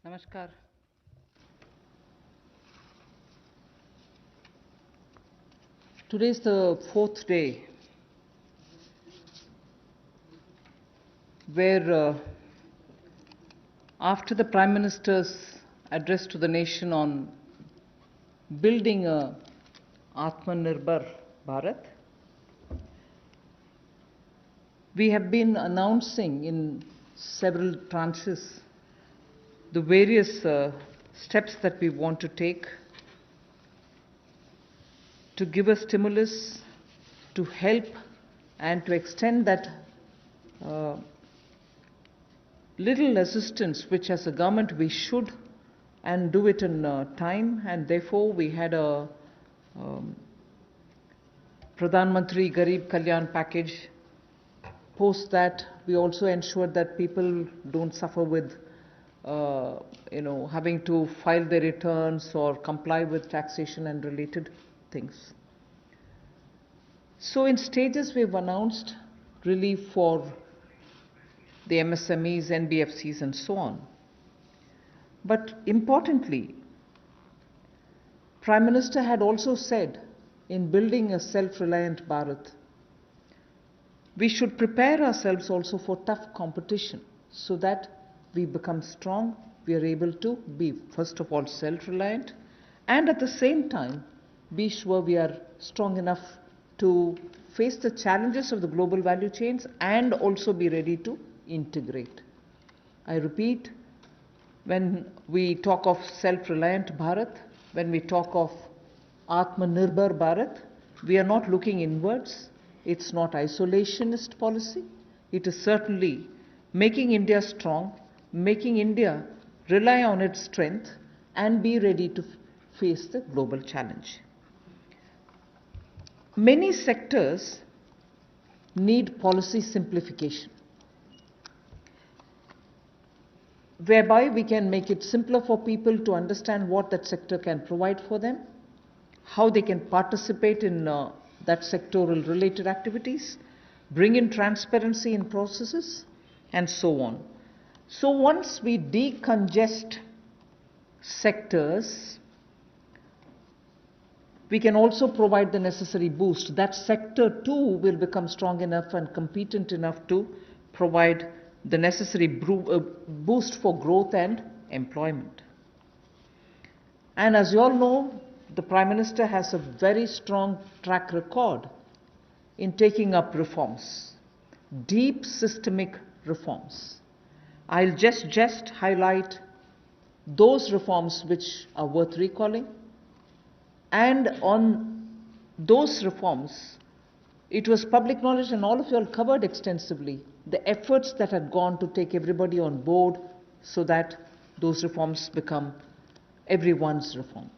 Namaskar. Today is the fourth day where, after the Prime Minister's address to the nation on building a Atmanirbhar Bharat, we have been announcing in several tranches the various steps that we want to take to give a stimulus, to help and to extend that little assistance which as a government we should and do it in time, and therefore we had a Pradhan Mantri Garib Kalyan package. Post that, we also ensured that people don't suffer with having to file their returns or comply with taxation and related things. So in stages we've announced relief for the MSMEs, NBFCs and so on. But importantly, Prime Minister had also said in building a self-reliant Bharat, we should prepare ourselves also for tough competition so that we become strong, we are able to be first of all self-reliant and at the same time be sure we are strong enough to face the challenges of the global value chains and also be ready to integrate. I repeat, when we talk of self-reliant Bharat, when we talk of Atmanirbhar Bharat, we are not looking inwards. It's not isolationist policy. It is certainly making India strong, making India rely on its strength and be ready to face the global challenge. Many sectors need policy simplification, whereby we can make it simpler for people to understand what that sector can provide for them, how they can participate in that sectoral related activities, bring in transparency in processes, and so on. So once we decongest sectors, we can also provide the necessary boost. That sector too will become strong enough and competent enough to provide the necessary boost for growth and employment. And as you all know, the Prime Minister has a very strong track record in taking up reforms, deep systemic reforms. I'll just highlight those reforms which are worth recalling. And on those reforms, it was public knowledge and all of you all covered extensively the efforts that had gone to take everybody on board so that those reforms become everyone's reform.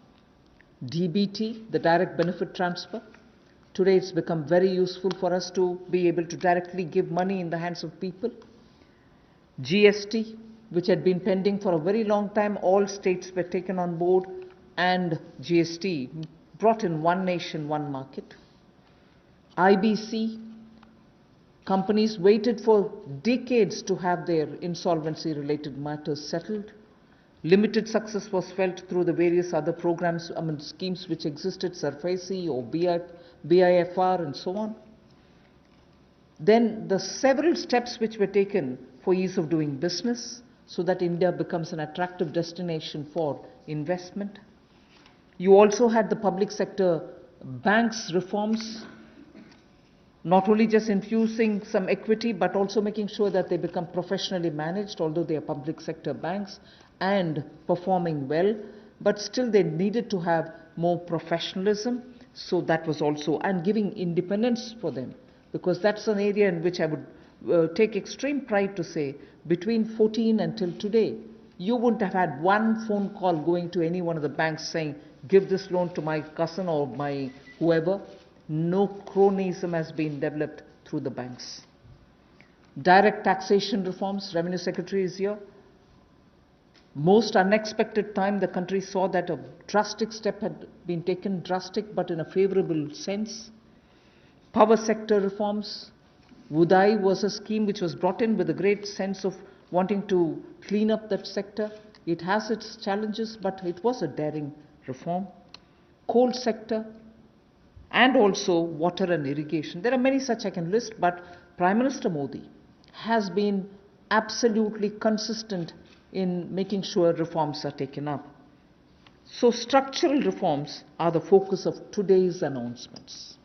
DBT, the direct benefit transfer. Today it's become very useful for us to be able to directly give money in the hands of people. GST, which had been pending for a very long time, all states were taken on board and GST brought in one nation, one market. IBC, companies waited for decades to have their insolvency related matters settled. Limited success was felt through the various other programs, schemes which existed, SARFAESI or BIFR and so on. Then the several steps which were taken for ease of doing business so that India becomes an attractive destination for investment. You also had the public sector banks reforms, not only just infusing some equity but also making sure that they become professionally managed, although they are public sector banks and performing well, but still they needed to have more professionalism. So that was also, and giving independence for them, because that's an area in which I would take extreme pride to say, between 2014 until today, you wouldn't have had one phone call going to any one of the banks saying, give this loan to my cousin or my whoever. No cronyism has been developed through the banks. Direct taxation reforms, Revenue Secretary is here. Most unexpected time, the country saw that a drastic step had been taken, drastic but in a favorable sense. Power sector reforms. Udai was a scheme which was brought in with a great sense of wanting to clean up that sector. It has its challenges, but it was a daring reform. Coal sector and also water and irrigation. There are many such I can list, but Prime Minister Modi has been absolutely consistent in making sure reforms are taken up. So structural reforms are the focus of today's announcements.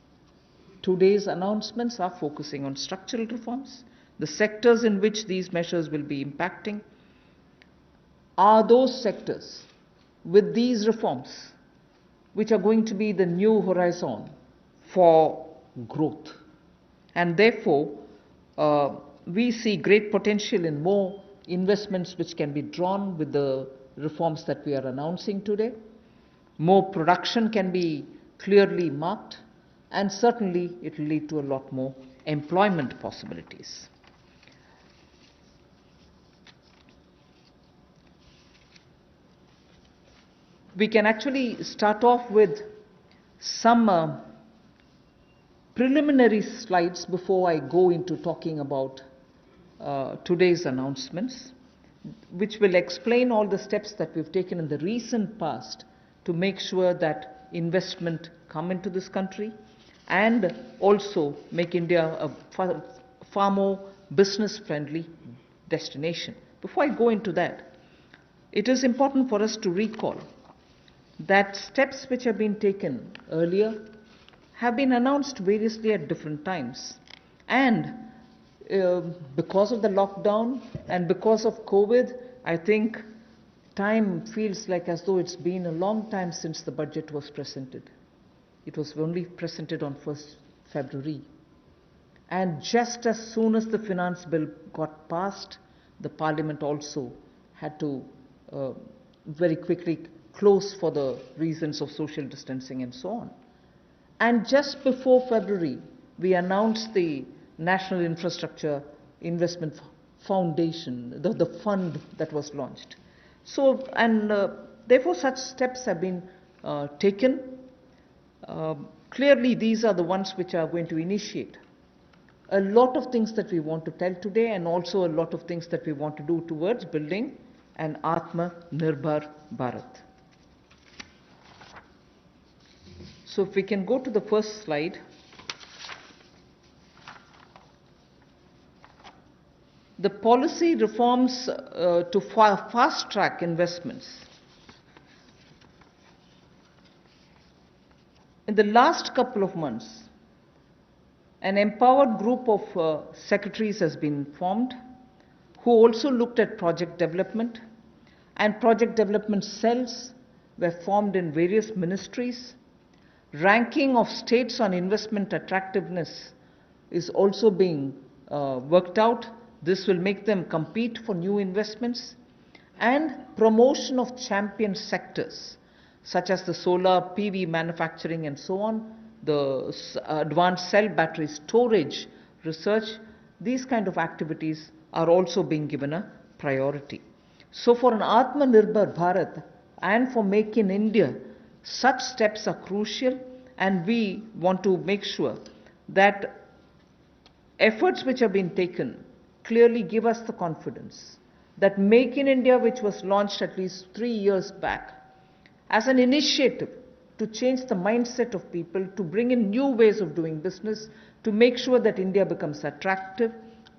Today's announcements are focusing on structural reforms. The sectors in which these measures will be impacting are those sectors with these reforms which are going to be the new horizon for growth. And therefore, we see great potential in more investments which can be drawn with the reforms that we are announcing today. More production can be clearly marked, and certainly it will lead to a lot more employment possibilities. We can actually start off with some preliminary slides before I go into talking about today's announcements, which will explain all the steps that we've taken in the recent past to make sure that investment come into this country and also make India a far more business-friendly destination. Before I go into that, it is important for us to recall that steps which have been taken earlier have been announced variously at different times. And because of the lockdown and because of COVID, I think time feels like as though it's been a long time since the budget was presented. It was only presented on 1st February. And just as soon as the finance bill got passed, the Parliament also had to very quickly close for the reasons of social distancing and so on. And just before February, we announced the National Infrastructure Investment Foundation, the fund that was launched. So, and therefore such steps have been taken. Clearly, these are the ones which are going to initiate a lot of things that we want to tell today, and also a lot of things that we want to do towards building an Atma-Nirbhar Bharat. So if we can go to the first slide. The policy reforms to fast-track investments. In the last couple of months, an empowered group of secretaries has been formed who also looked at project development, and project development cells were formed in various ministries. Ranking of states on investment attractiveness is also being worked out. This will make them compete for new investments. And promotion of champion sectors such as the solar PV manufacturing and so on, the advanced cell battery storage research, these kind of activities are also being given a priority. So for an Atma-Nirbhar Bharat and for Make in India, such steps are crucial, and we want to make sure that efforts which have been taken clearly give us the confidence that Make in India, which was launched at least 3 years back, as an initiative to change the mindset of people, to bring in new ways of doing business, to make sure that India becomes attractive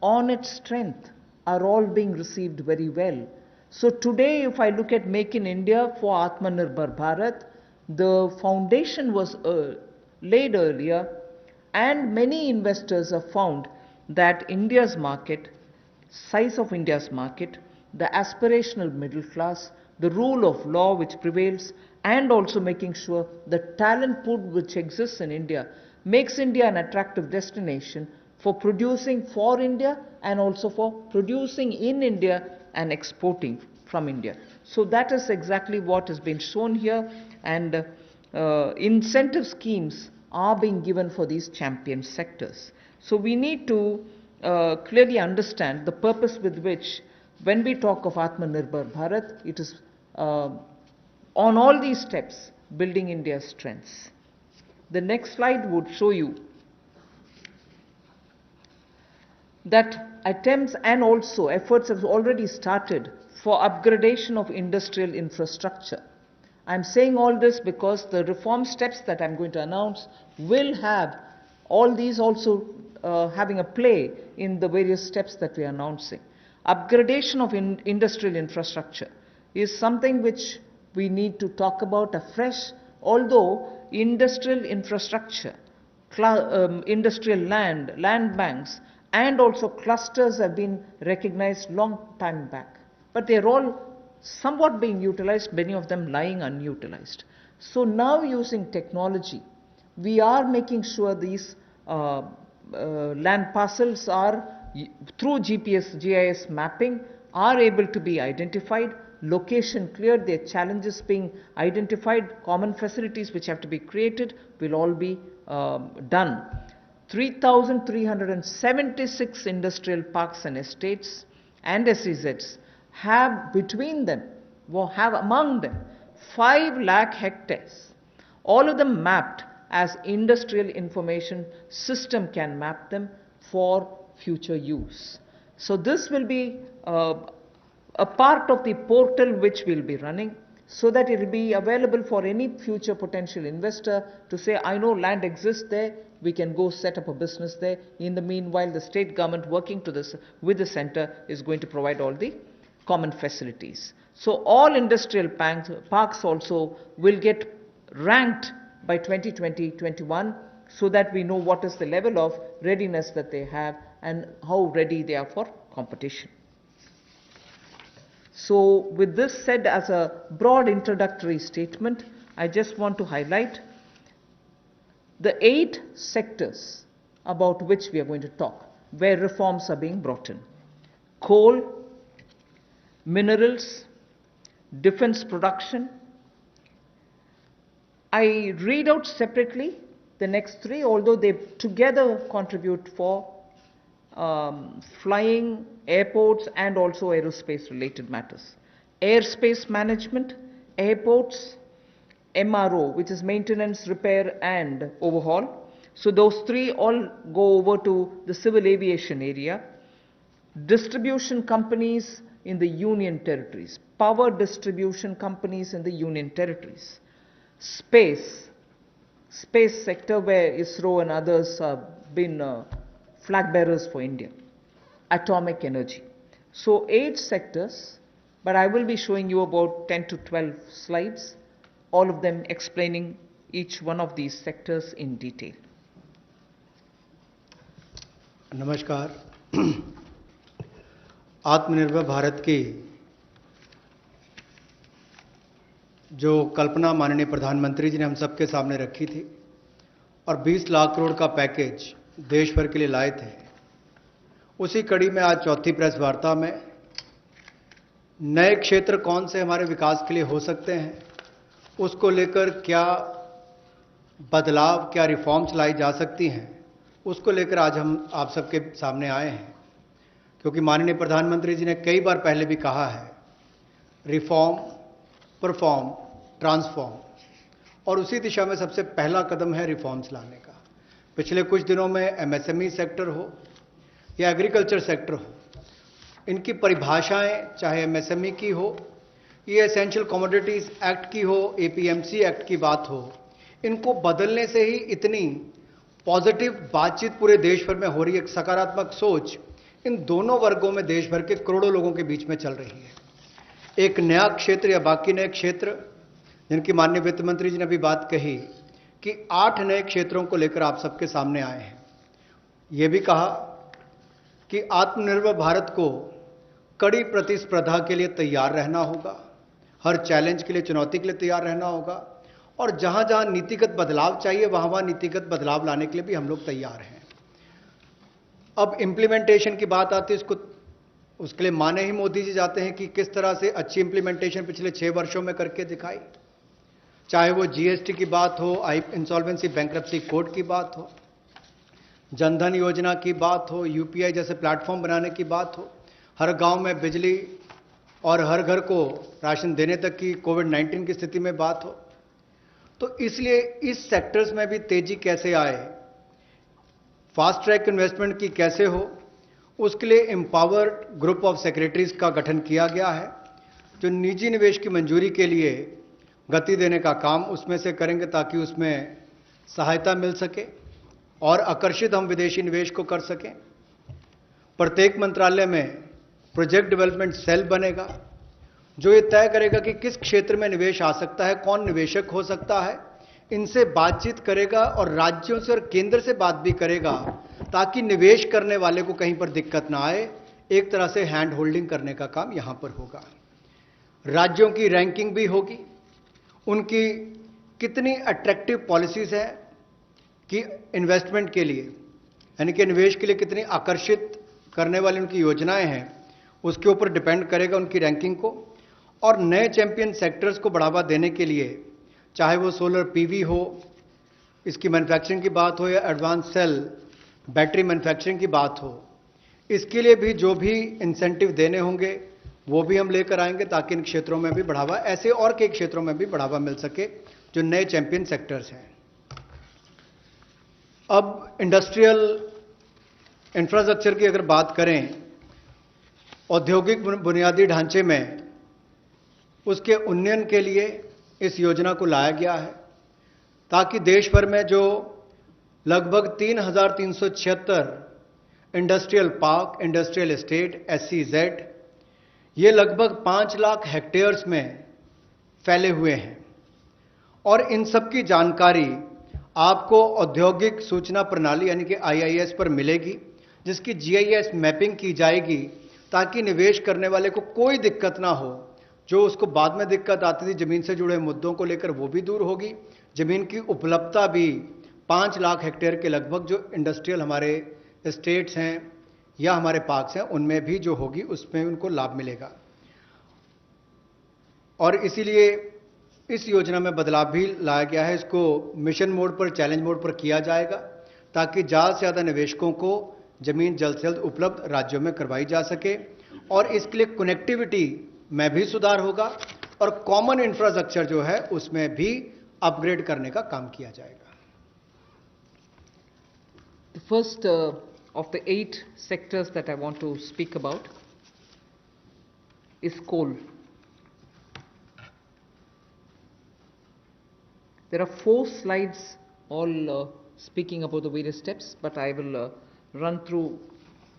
on its strength, are all being received very well. So today, if I look at Make in India for Atma-Nirbhar Bharat, the foundation was laid earlier, and many investors have found that India's market, size of India's market, the aspirational middle class, the rule of law which prevails, and also making sure the talent pool which exists in India makes India an attractive destination for producing for India and also for producing in India and exporting from India. So that is exactly what has been shown here, and incentive schemes are being given for these champion sectors. So we need to clearly understand the purpose with which, when we talk of Atma-Nirbhar Bharat, it is on all these steps building India's strengths. The next slide would show you that attempts and also efforts have already started for upgradation of industrial infrastructure. I'm saying all this because the reform steps that I'm going to announce will have all these also having a play in the various steps that we are announcing. Upgradation of industrial infrastructure is something which we need to talk about afresh, although industrial infrastructure, industrial land banks, and also clusters have been recognized long time back. But they're all somewhat being utilized, many of them lying unutilized. So now using technology, we are making sure these land parcels are, through GPS, GIS mapping, are able to be identified, location cleared, their challenges being identified, common facilities which have to be created will all be done. 3,376 industrial parks and estates and SEZs have between them, have among them 5 lakh hectares, all of them mapped as industrial information system can map them for future use. So this will be a part of the portal which will be running, so that it will be available for any future potential investor to say, I know land exists there, we can go set up a business there. In the meanwhile, the state government working with the center is going to provide all the common facilities. So all industrial parks also will get ranked by 2020-21, so that we know what is the level of readiness that they have and how ready they are for competition. So with this said as a broad introductory statement, I just want to highlight the 8 sectors about which we are going to talk, where reforms are being brought in: coal, minerals, defense production. I read out separately the next 3, although they together contribute for flying, airports, and also aerospace related matters. Airspace management, airports, MRO, which is maintenance, repair, and overhaul. So those 3 all go over to the civil aviation area. Distribution companies in the union territories, power distribution companies in the union territories. Space sector, where ISRO and others have been flag bearers for India. Atomic energy. So 8 sectors, but I will be showing you about 10 to 12 slides, all of them explaining each one of these sectors in detail. नमस्कार। आत्मनिर्भर भारत की जो कल्पना माननीय प्रधानमंत्री जी ने हम सबके सामने रखी थी और 20 लाख करोड़ का पैकेज देश भर के लिए लाए थे, उसी कड़ी में आज चौथी प्रेस वार्ता में नए क्षेत्र कौन से हमारे विकास के लिए हो सकते हैं, उसको लेकर क्या बदलाव, क्या रिफॉर्म्स लाई जा सकती हैं, उसको लेकर आज हम आप सबके सामने आए हैं। क्योंकि माननीय प्रधानमंत्री जी ने कई बार पहले भी कहा है, रिफॉर्म, परफॉर्म, ट्रांसफॉर्म, और उसी दिशा में सबसे पहला कदम है रिफॉर्म्स लाने का। पिछले कुछ दिनों में एमएसएमई सेक्टर हो या एग्रीकल्चर सेक्टर हो, इनकी परिभाषाएं चाहे एमएसएमई की हो, ये एसेंशियल कमोडिटीज एक्ट की हो, एपीएमसी एक्ट की बात हो, इनको बदलने से ही इतनी पॉजिटिव बातचीत पूरे देश भर में हो रही है। एक सकारात्मक सोच इन दोनों वर्गों में देश भर के करोड़ों लोगों के बीच में चल रही है। एक नया क्षेत्र या बाकी नए क्षेत्र, जिनकी माननीय वित्त मंत्री जी ने भी बात कही कि 8 नए क्षेत्रों को लेकर आप सबके सामने आए हैं। यह भी कहा कि आत्मनिर्भर भारत को कड़ी प्रतिस्पर्धा के लिए तैयार रहना होगा, हर चैलेंज के लिए, चुनौती के लिए तैयार रहना होगा, और जहां जहां नीतिगत बदलाव चाहिए वहां वहां नीतिगत बदलाव लाने के लिए भी हम लोग तैयार हैं। अब इंप्लीमेंटेशन की बात आती है, उसके लिए माने ही मोदी जी जाते हैं कि किस तरह से अच्छी इंप्लीमेंटेशन पिछले 6 वर्षों में करके दिखाई। चाहे वो जीएसटी की बात हो, इंसॉल्वेंसी बैंक्रप्सी कोड की बात हो, जनधन योजना की बात हो, यूपीआई जैसे प्लेटफॉर्म बनाने की बात हो, हर गांव में बिजली और हर घर को राशन देने तक की कोविड-19 की स्थिति में बात हो। तो इसलिए इस सेक्टर्स में भी तेजी कैसे आए, फास्ट ट्रैक इन्वेस्टमेंट की कैसे हो, उसके लिए एम्पावर्ड ग्रुप ऑफ सेक्रेटरीज का गठन किया गया है जो निजी निवेश की मंजूरी के लिए गति देने का काम उसमें से करेंगे ताकि उसमें सहायता मिल सके और आकर्षित हम विदेशी निवेश को कर सकें। प्रत्येक मंत्रालय में प्रोजेक्ट डेवलपमेंट सेल बनेगा जो ये तय करेगा कि किस क्षेत्र में निवेश आ सकता है, कौन निवेशक हो सकता है, इनसे बातचीत करेगा और राज्यों से और केंद्र से बात भी करेगा ताकि निवेश करने वाले को कहीं पर दिक्कत ना आए। एक तरह से हैंड होल्डिंग करने का काम यहां पर होगा। राज्यों की रैंकिंग भी होगी, उनकी कितनी अट्रैक्टिव पॉलिसीज है कि इन्वेस्टमेंट के लिए, यानी कि निवेश के लिए कितनी आकर्षित करने वाली उनकी योजनाएं हैं, उसके ऊपर डिपेंड करेगा उनकी रैंकिंग को। और नए चैंपियन सेक्टर्स को बढ़ावा देने के लिए, चाहे वो सोलर पीवी हो, इसकी मैन्युफैक्चरिंग की बात हो, या एडवांस सेल बैटरी मैन्युफैक्चरिंग की बात हो, इसके लिए भी जो भी इंसेंटिव देने होंगे वो भी हम लेकर आएंगे ताकि इन क्षेत्रों में भी बढ़ावा, ऐसे और कई क्षेत्रों में भी बढ़ावा मिल सके जो नए चैंपियन सेक्टर्स हैं। अब इंडस्ट्रियल इंफ्रास्ट्रक्चर की अगर बात करें, औद्योगिक बुनियादी ढांचे में उसके उन्नयन के लिए इस योजना को लाया गया है ताकि देश भर में जो लगभग 3,376 industrial park, industrial estate, SEZ, ये लगभग 5 लाख हेक्टेयर्स में फैले हुए हैं और इन सब की जानकारी आपको औद्योगिक सूचना प्रणाली यानी कि IIS पर मिलेगी, जिसकी GIS मैपिंग की जाएगी ताकि निवेश करने वाले को कोई दिक्कत ना हो। जो उसको बाद में दिक्कत आती थी जमीन से जुड़े मुद्दों को लेकर, वो भी दूर होगी। जमीन की उपलब्धता भी 5 लाख हेक्टेयर के लगभग जो इंडस्ट्रियल हमारे स्टेट्स हैं या हमारे पार्क्स हैं उनमें भी जो होगी उसमें उनको लाभ मिलेगा। और इसीलिए इस योजना में बदलाव भी लाया गया है। इसको मिशन मोड पर, चैलेंज मोड पर किया जाएगा ताकि ज़्यादा से ज़्यादा निवेशकों को जमीन जल्द से जल्द उपलब्ध राज्यों में करवाई जा सके और इसके लिए कनेक्टिविटी में भी सुधार होगा और कॉमन इंफ्रास्ट्रक्चर जो है उसमें भी अपग्रेड करने का काम किया जाएगा। The first of the 8 sectors that I want to speak about is coal. There are 4 slides all speaking about the various steps, but I will run through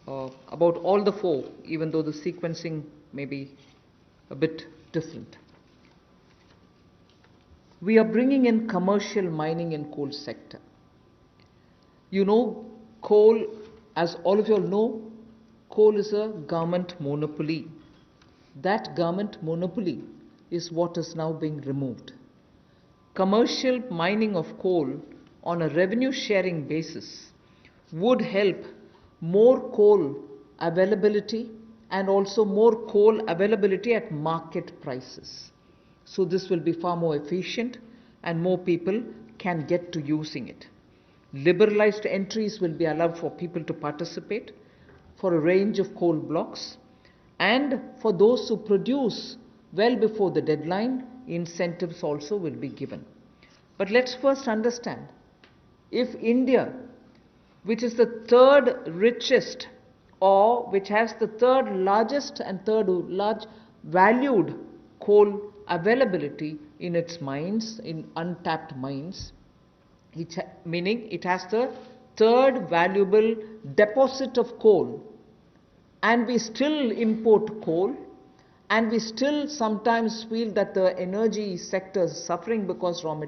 about all the 4, even though the sequencing may be a bit different. We are bringing in commercial mining in coal sector. You know, coal, as all of you all know, coal is a government monopoly. That government monopoly is what is now being removed. Commercial mining of coal on a revenue sharing basis would help more coal availability and also more coal availability at market prices. So this will be far more efficient and more people can get to using it. Liberalized entries will be allowed for people to participate for a range of coal blocks, and for those who produce well before the deadline, incentives also will be given. But let's first understand, if India, which is the 3rd richest or which has the 3rd largest and 3rd large valued coal availability in its mines, in untapped mines, meaning it has the 3rd valuable deposit of coal, and we still import coal, and we still sometimes feel that the energy sector is suffering because raw material